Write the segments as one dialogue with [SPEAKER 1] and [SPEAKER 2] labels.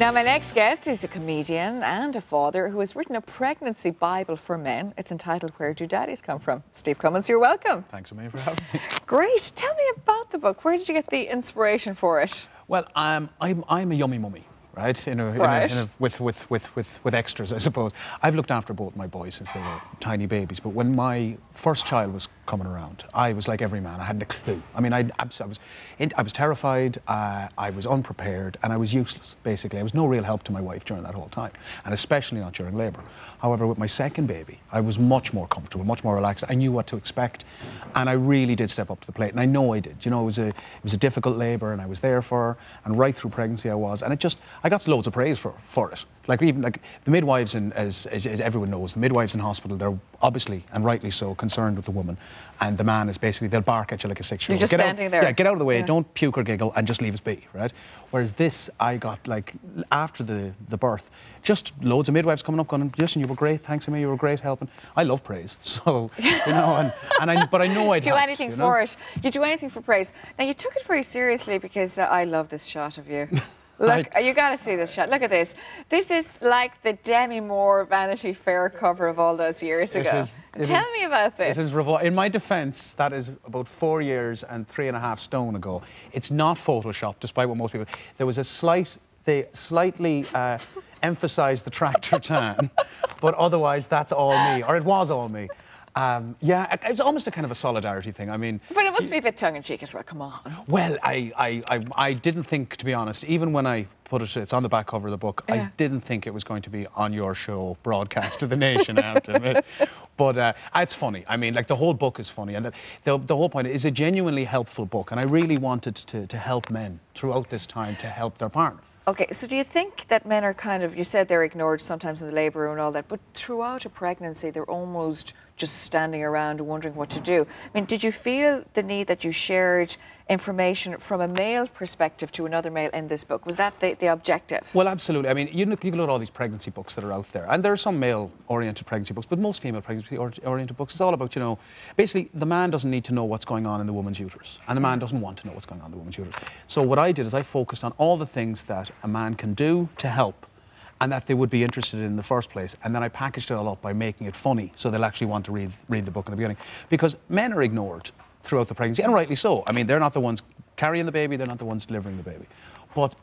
[SPEAKER 1] Now, my next guest is a comedian and a father who has written a pregnancy Bible for men. It's entitled Where Do Daddies Come From? Steve Cummins, you're welcome.
[SPEAKER 2] Thanks a million for having me.
[SPEAKER 1] Great. Tell me about the book. Where did you get the inspiration for it?
[SPEAKER 2] Well, I'm a yummy mummy, right? With extras, I suppose. I've looked after both my boys since they were tiny babies, but when my first child was coming around, I was like every man. I hadn't a clue. I mean, I was terrified, I was unprepared, and I was useless, basically. I was no real help to my wife during that whole time, and especially not during labour. However, with my second baby, I was much more comfortable, much more relaxed. I knew what to expect, and I really did step up to the plate, and I know I did. You know, it was a difficult labour, and I was there for her, and right through pregnancy I was, and I got loads of praise for it. Like, even like the midwives, as everyone knows, the midwives in hospital, they're obviously, and rightly so, concerned with the woman, and the man is basically, they'll bark at you like a 6-year-old.
[SPEAKER 1] You're just standing there.
[SPEAKER 2] Yeah, get out of the way, don't puke or giggle, and just leave us be, right? Whereas this, I got, like, after the birth, just loads of midwives coming up going, listen, you were great, thanks to me, you were great helping. I love praise, so, you know, but I know I'd
[SPEAKER 1] do anything for it. You do anything for praise. Now, you took it very seriously because I love this shot of you. Look, you got to see this shot. Look at this. This is like the Demi Moore Vanity Fair cover of all those years ago. Tell me about this.
[SPEAKER 2] It is in my defence, that is about 4 years and 3.5 stone ago. It's not Photoshop, despite what most people... There was they slightly emphasised the tractor tan, but otherwise that's all me, or it was all me. Yeah, it's almost a kind of a solidarity thing. I mean,
[SPEAKER 1] but it must be a bit tongue-in-cheek as well. Come on.
[SPEAKER 2] Well, I didn't think, to be honest, even when I put it, it's on the back cover of the book. Yeah. I didn't think it was going to be on your show, broadcast to the nation. I have to admit. But it's funny. I mean, like, the whole book is funny, and the whole point is a genuinely helpful book. And I really wanted to help men throughout this time to help their partner.
[SPEAKER 1] Okay, so do you think that men are kind of, you said they're ignored sometimes in the labour room and all that, but throughout a pregnancy they're almost just standing around and wondering what to do? I mean, did you feel the need that you shared information from a male perspective to another male in this book? Was that the objective? Well,
[SPEAKER 2] absolutely. I mean, you look at all these pregnancy books that are out there, and there are some male-oriented pregnancy books, but most female pregnancy-oriented books, it's all about, you know, basically the man doesn't need to know what's going on in the woman's uterus, and the man doesn't want to know what's going on in the woman's uterus. So what I did is I focused on all the things that a man can do to help, and that they would be interested in the first place. And then I packaged it all up by making it funny, so they'll actually want to read the book in the beginning. Because men are ignored throughout the pregnancy, and rightly so. I mean, they're not the ones carrying the baby, they're not the ones delivering the baby. But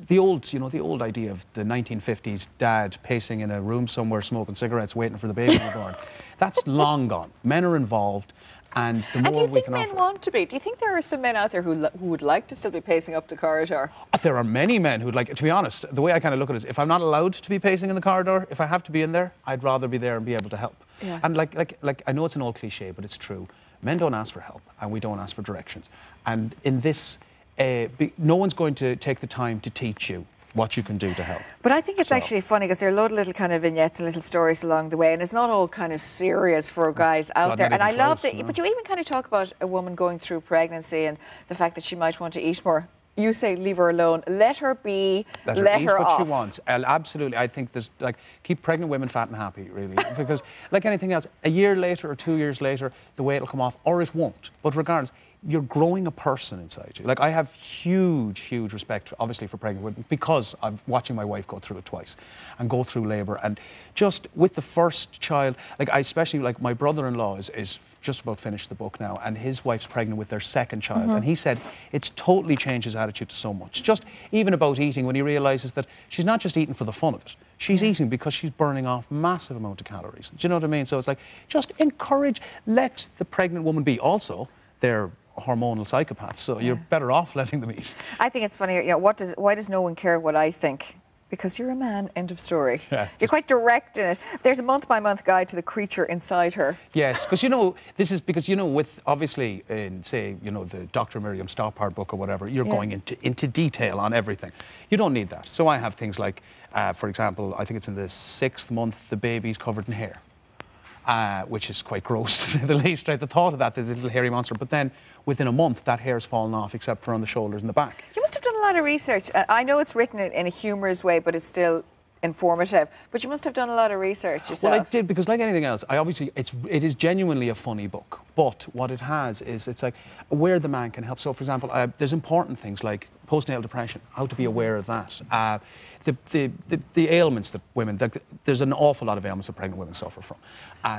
[SPEAKER 2] the old idea of the 1950s dad pacing in a room somewhere smoking cigarettes, waiting for the baby to be born, that's long gone. Men are involved. And the more
[SPEAKER 1] do you think men want to be? Do you think there are some men out there who would like to still be pacing up the corridor?
[SPEAKER 2] There are many men who'd like, to be honest, the way I kind of look at it is, if I'm not allowed to be pacing in the corridor, if I have to be in there, I'd rather be there and be able to help. Yeah. And like I know it's an old cliche, but it's true. Men don't ask for help, and we don't ask for directions. And in this, no one's going to take the time to teach you what you can do to help.
[SPEAKER 1] But I think it's actually funny because there are a lot of little kind of vignettes and little stories along the way, and it's not all kind of serious for guys out there. And I love that, but you even kind of talk about a woman going through pregnancy and the fact that she might want to eat more. You say leave her alone, let her be, let her off.
[SPEAKER 2] What she wants. Absolutely. I think there's, like, keep pregnant women fat and happy, really, because like anything else, a year later or 2 years later, the weight will come off, or it won't. But regardless, you're growing a person inside you. Like, I have huge, huge respect, obviously, for pregnant women, because I'm watching my wife go through it twice and go through labour. And just with the first child, like, especially, like, my brother-in-law is just about finished the book now, and his wife's pregnant with their second child. And he said it's totally changed his attitude so much. Just even about eating, when he realises that she's not just eating for the fun of it. She's eating because she's burning off massive amount of calories. Do you know what I mean? So it's like, just encourage, let the pregnant woman be. Also, they're hormonal psychopaths, so you're better off letting them eat.
[SPEAKER 1] I think it's funny, you know, why does no one care what I think? Because you're a man, end of story. Yeah, you're quite direct in it. There's a month-by-month guide to the creature inside her.
[SPEAKER 2] Yes, because, you know, this is because, you know, with, obviously, in, say, you know, the Dr. Miriam Stoppard book or whatever, you're going into detail on everything. You don't need that. So I have things like, for example, I think it's in the 6th month, the baby's covered in hair. Which is quite gross, to say the least, right? The thought of that, there's a little hairy monster, but then within a month, that hair's fallen off, except for on the shoulders and the back.
[SPEAKER 1] You must have done a lot of research. I know it's written in a humorous way, but it's still informative. But you must have done a lot of research yourself.
[SPEAKER 2] Well, I did, because like anything else, it is genuinely a funny book. But what it has is, it's like where the man can help. So, for example, there's important things like postnatal depression, how to be aware of that. The ailments that women, there's an awful lot of ailments that pregnant women suffer from.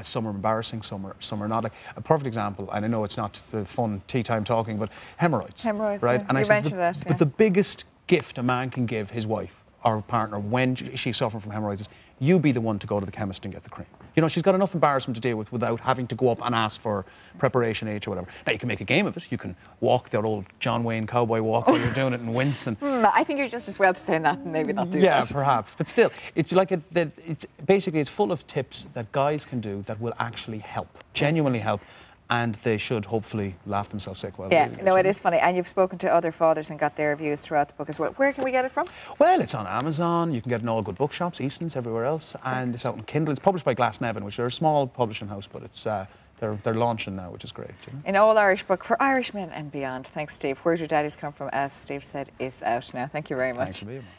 [SPEAKER 2] Some are embarrassing, some are not. Like a perfect example, and I know it's not the fun tea time talking, but hemorrhoids.
[SPEAKER 1] Hemorrhoids,
[SPEAKER 2] right?
[SPEAKER 1] yeah.
[SPEAKER 2] And
[SPEAKER 1] You
[SPEAKER 2] I said,
[SPEAKER 1] mentioned that, yeah.
[SPEAKER 2] But the biggest gift a man can give his wife or partner when she's suffering from hemorrhoids is you be the one to go to the chemist and get the cream. You know, she's got enough embarrassment to deal with without having to go up and ask for preparation H or whatever. Now, you can make a game of it. You can walk the old John Wayne cowboy walk while you're doing it and wince. And
[SPEAKER 1] I think you're just as well to say that and maybe not do that.
[SPEAKER 2] yeah, perhaps. But still, it's like it's full of tips that guys can do that will actually help, genuinely help. And they should hopefully laugh themselves sick while
[SPEAKER 1] yeah,
[SPEAKER 2] they do it.
[SPEAKER 1] no, it is funny. And you've spoken to other fathers and got their views throughout the book as well. Where can we get it from?
[SPEAKER 2] Well, it's on Amazon. You can get it in all good bookshops, Easton's, everywhere else. And it's out on Kindle. It's published by Glasnevin, which are a small publishing house, but it's they're launching now, which is great. You know?
[SPEAKER 1] An all-Irish book for Irishmen and beyond. Thanks, Steve. Where Do Daddies Come From, as Steve said, is out now. Thank you very much.
[SPEAKER 2] Thanks for being here.